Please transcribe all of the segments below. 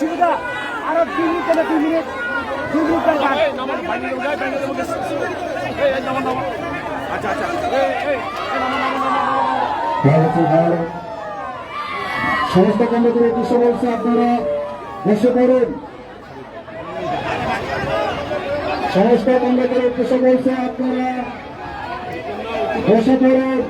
সুবিধা আরো 2 মিনিট না 2 মিনিট 2 মিনিট আচ্ছা আচ্ছা সংস্থা কমিটির উদ্দেশ্য বলছে আপনারা বসে পড়ুন। সংস্থা কমিটির উদ্দেশ্য বলছে আপনারা বসে পড়ুন।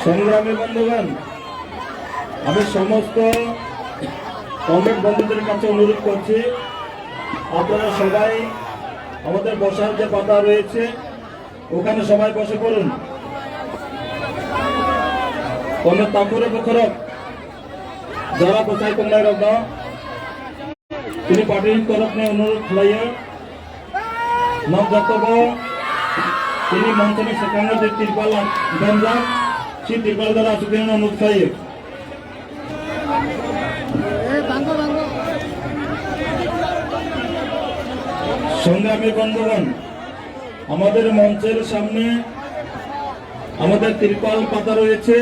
সংগ্রামী বন্ধুগণ, আমি সমস্ত কমরেড বন্ধুদের কাছে অনুরোধ করছি আপনারা সবাই আমাদের বসার যে পাতা রয়েছে ওখানে সবাই বসে পড়ুন। কমরেড তাম্বুরে বখরক যারা বসাই কমলাই রত্ন তিনি পার্টির তরফ নিয়ে অনুরোধ খাইয়ে নব বক্তব্য তিনি মঞ্চনে সেখানে যে তিরপাল গঞ্জাম সেই তিরপাল দ্বারা আসুকেন অনুরোধ খাইয়ে সংগ্রামী বন্ধুগণ, আমাদের মঞ্চের সামনে আমাদের তিরপাল পাতা রয়েছে।